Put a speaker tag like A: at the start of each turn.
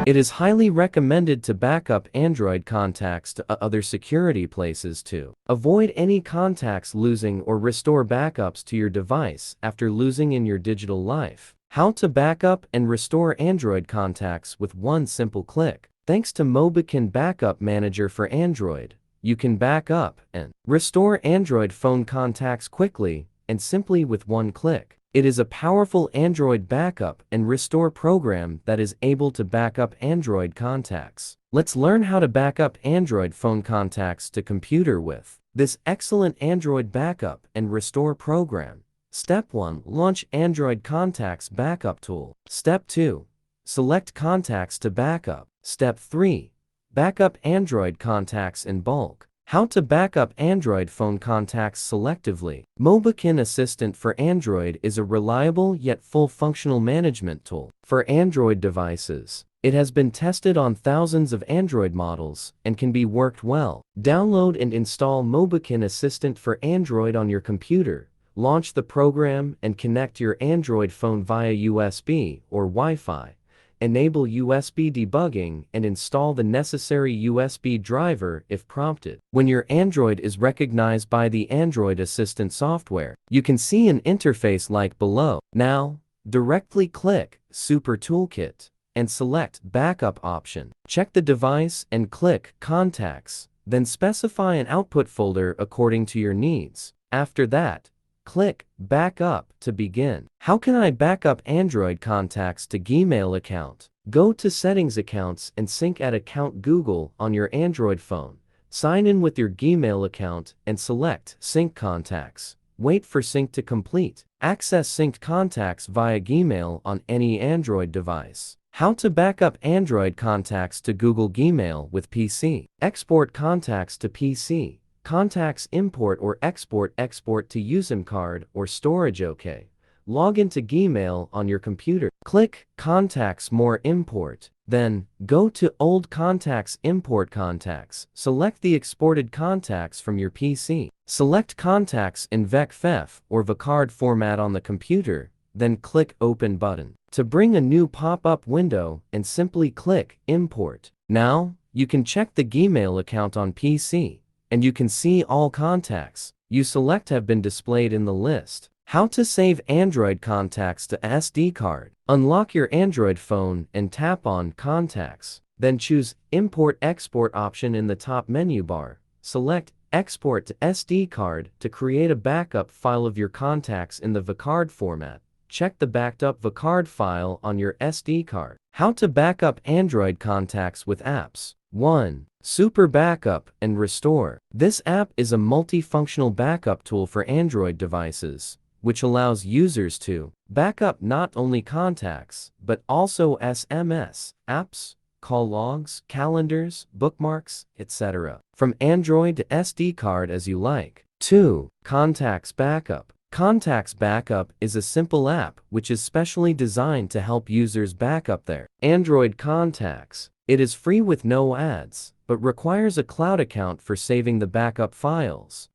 A: It is highly recommended to back up Android contacts to other security places too. Avoid any contacts losing or restore backups to your device after losing in your digital life. How to back up and restore Android contacts with one simple click. Thanks to Mobikin Backup Manager for Android, you can back up and restore Android phone contacts quickly and simply with one click. It is a powerful Android backup and restore program that is able to back up Android contacts. Let's learn how to back up Android phone contacts to computer with this excellent Android backup and restore program. Step 1. Launch Android Contacts Backup Tool. Step 2. Select contacts to backup. Step 3. Backup Android contacts in bulk. How to backup Android phone contacts selectively. Mobikin Assistant for Android is a reliable yet full functional management tool for Android devices. It has been tested on thousands of Android models and can be worked well. Download and install Mobikin Assistant for Android on your computer. Launch the program and connect your Android phone via USB or Wi-Fi. Enable USB debugging and install the necessary USB driver if prompted. When your Android is recognized by the Android Assistant software, you can see an interface like below. Now, directly click Super Toolkit and select Backup option. Check the device and click Contacts, then specify an output folder according to your needs. After that, click Backup to begin. How can I back up Android contacts to Gmail account? Go to Settings Accounts and Sync at Account Google on your Android phone. Sign in with your Gmail account and select Sync Contacts. Wait for sync to complete. Access synced contacts via Gmail on any Android device. How to back up Android contacts to Google Gmail with PC. Export contacts to PC. Contacts import or export to USIM card or storage. OK. Log into Gmail on your computer. Click Contacts More Import. Then, go to Old Contacts Import Contacts. Select the exported contacts from your PC. Select contacts in VecFF or VCard format on the computer, then click Open button. To bring a new pop-up window and simply click Import. Now, you can check the Gmail account on PC. And you can see all contacts you select have been displayed in the list. How to save Android contacts to SD card. Unlock your Android phone and tap on Contacts. Then choose Import/Export option in the top menu bar. Select Export to SD card to create a backup file of your contacts in the VCard format. Check the backed up VCard file on your SD card. How to back up Android contacts with apps. 1. Super Backup and Restore. This app is a multifunctional backup tool for Android devices, which allows users to back up not only contacts, but also SMS, apps, call logs, calendars, bookmarks, etc. from Android to SD card as you like. 2. Contacts Backup. Contacts Backup is a simple app which is specially designed to help users back up their Android contacts. It is free with no ads, but requires a cloud account for saving the backup files.